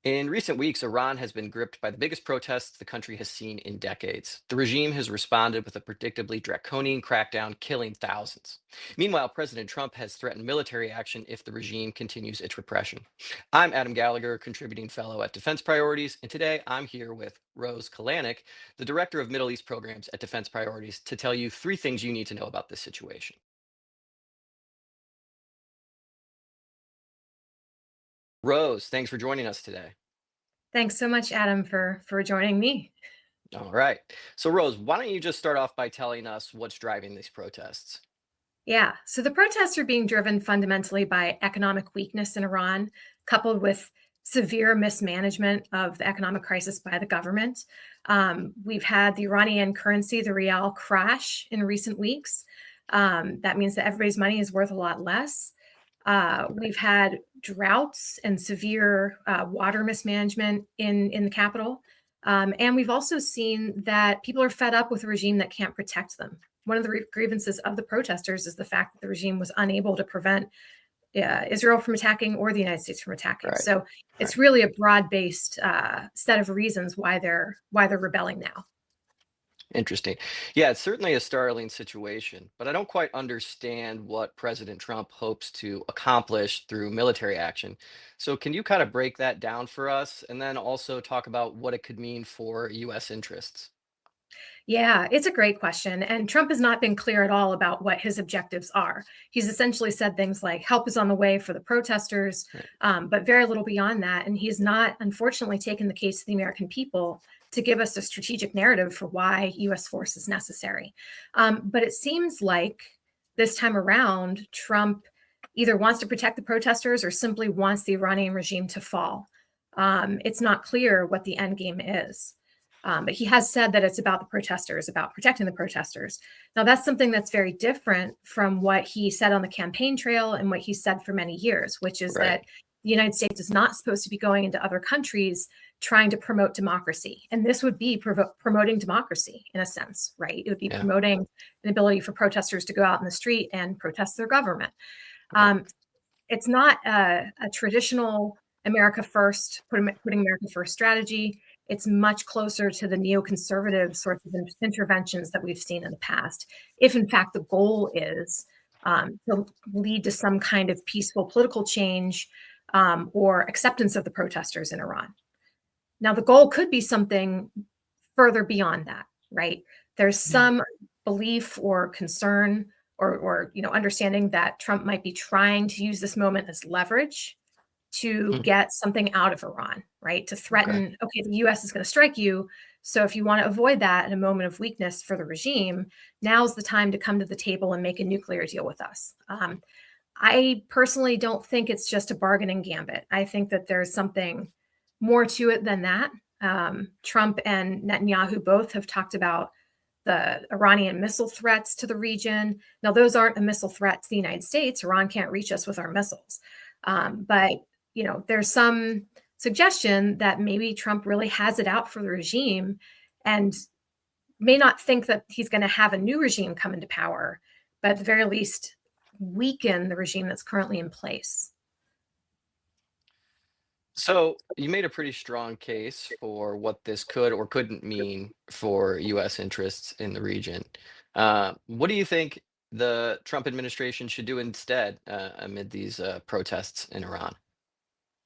In recent weeks, Iran has been gripped by the biggest protests the country has seen in decades. The regime has responded with a predictably draconian crackdown, killing thousands. Meanwhile, President Trump has threatened military action if the regime continues its repression. I'm Adam Gallagher, contributing fellow at Defense Priorities, and today I'm here with Rose Kelanic, the Director of Middle East Programs at Defense Priorities, to tell you three things you need to know about this situation. Rose, thanks for joining us today. Thanks so much, Adam, for joining me. All right. So, Rose, why don't you just start off by telling us what's driving these protests? Yeah, so the protests are being driven fundamentally by economic weakness in Iran, coupled with severe mismanagement of the economic crisis by the government. We've had the Iranian currency, the rial, crash in recent weeks. That means that everybody's money is worth a lot less. We've had droughts and severe water mismanagement in the capital. And we've also seen that people are fed up with a regime that can't protect them. One of the grievances of the protesters is the fact that the regime was unable to prevent Israel from attacking or the United States from attacking. Right. So Right. it's really a broad-based set of reasons why they're rebelling now. Interesting. Yeah, it's certainly a startling situation, but I don't quite understand what President Trump hopes to accomplish through military action. So, can you kind of break that down for us and then also talk about what it could mean for US interests? Yeah, it's a great question. And Trump has not been clear at all about what his objectives are. He's essentially said things like help is on the way for the protesters, Right. but very little beyond that. And he's not, unfortunately, taken the case to the American people to give us a strategic narrative for why US force is necessary. But it seems like this time around, Trump either wants to protect the protesters or simply wants the Iranian regime to fall. It's not clear what the end game is. But he has said that it's about the protesters, about protecting the protesters. Now, that's something that's very different from what he said on the campaign trail and what he said for many years, which is Right. that the United States is not supposed to be going into other countries trying to promote democracy. And this would be promoting democracy in a sense, right? It would be Yeah. promoting an ability for protesters to go out in the street and protest their government. Right. Um, it's not a traditional America first, putting America first strategy. It's much closer to the neoconservative sorts of interventions that we've seen in the past. If in fact the goal is to lead to some kind of peaceful political change or acceptance of the protesters in Iran. Now, the goal could be something further beyond that, right? There's Yeah. some belief or concern or understanding that Trump might be trying to use this moment as leverage to Mm. get something out of Iran, right? To Okay. threaten, okay, the US is going to strike you. So if you want to avoid that in a moment of weakness for the regime, now's the time to come to the table and make a nuclear deal with us. I personally don't think it's just a bargaining gambit. I think that there's something more to it than that. Trump and Netanyahu both have talked about the Iranian missile threats to the region. Now, those aren't a missile threat to the United States. Iran can't reach us with our missiles. But there's some suggestion that maybe Trump really has it out for the regime and may not think that he's going to have a new regime come into power, but at the very least weaken the regime that's currently in place. So, you made a pretty strong case for what this could or couldn't mean for US interests in the region. What do you think the Trump administration should do instead amid these protests in Iran?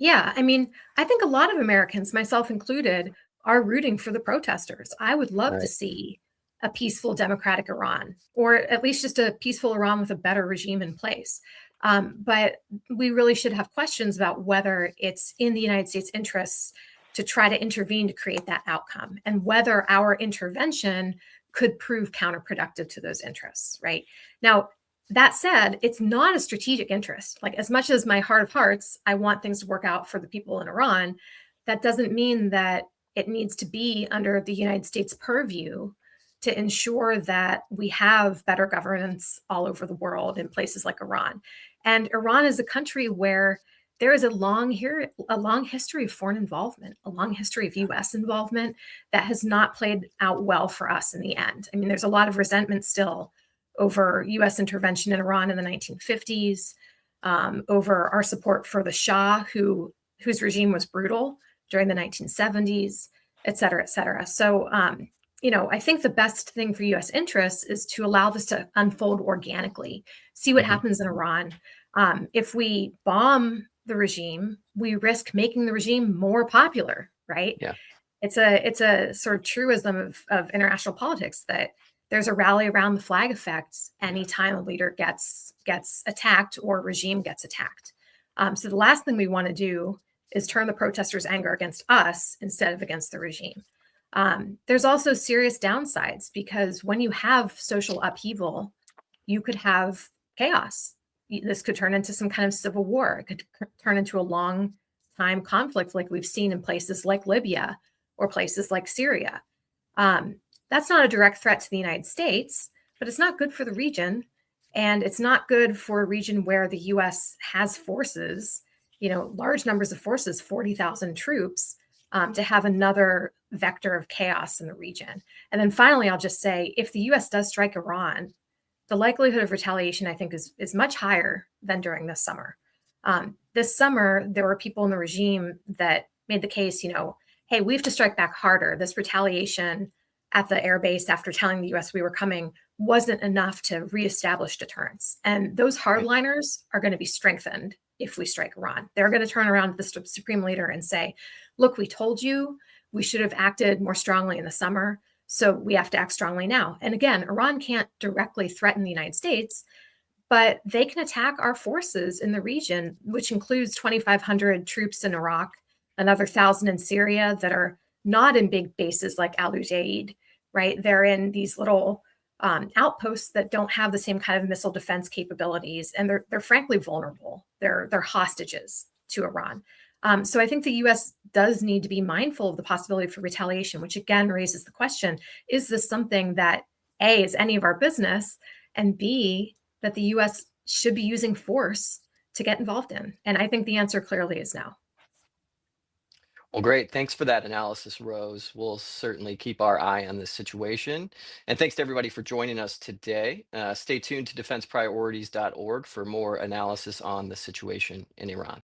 Yeah, I mean, I think a lot of Americans, myself included, are rooting for the protesters. I would love to Right. see a peaceful democratic Iran, or at least just a peaceful Iran with a better regime in place. But we really should have questions about whether it's in the United States' interests to try to intervene to create that outcome, and whether our intervention could prove counterproductive to those interests, right? Now, that said, it's not a strategic interest. Like, as much as my heart of hearts, I want things to work out for the people in Iran, that doesn't mean that it needs to be under the United States purview to ensure that we have better governance all over the world in places like Iran. And Iran is a country where there is a long history of foreign involvement, a long history of US involvement that has not played out well for us in the end. I mean, there's a lot of resentment still over US intervention in Iran in the 1950s, over our support for the Shah, whose regime was brutal during the 1970s, et cetera, et cetera. So, I think the best thing for US interests is to allow this to unfold organically, see what Hmm. happens in Iran. If we bomb the regime, we risk making the regime more popular, right? Yeah. It's a sort of truism of international politics that there's a rally around the flag effect Yeah. anytime a leader gets attacked or regime gets attacked. So the last thing we want to do is turn the protesters' anger against us instead of against the regime. There's also serious downsides because when you have social upheaval, you could have chaos. This could turn into some kind of civil war. It could turn into a long time conflict like we've seen in places like Libya or places like Syria. Um, that's not a direct threat to the United States, but it's not good for the region. And it's not good for a region where the US has forces, large numbers of forces, 40,000 troops, to have another vector of chaos in the region. And then finally, I'll just say if the US does strike Iran, the likelihood of retaliation, I think, is much higher than during this summer. This summer, there were people in the regime that made the case, hey, we have to strike back harder. This retaliation at the air base after telling the US we were coming wasn't enough to reestablish deterrence. And those Right. hardliners are going to be strengthened if we strike Iran. They're going to turn around to the supreme leader and say, look, we told you we should have acted more strongly in the summer. So we have to act strongly now. And again, Iran can't directly threaten the United States, but they can attack our forces in the region, which includes 2,500 troops in Iraq, another 1,000 in Syria that are not in big bases like Al Udeid, right? They're in these little outposts that don't have the same kind of missile defense capabilities, and they're frankly vulnerable. They're hostages to Iran. So I think the U.S. does need to be mindful of the possibility for retaliation, which again raises the question: is this something that A, is any of our business, and B, that the US should be using force to get involved in? And I think the answer clearly is no. Well, great. Thanks for that analysis, Rose. We'll certainly keep our eye on this situation. And thanks to everybody for joining us today. Stay tuned to defensepriorities.org for more analysis on the situation in Iran.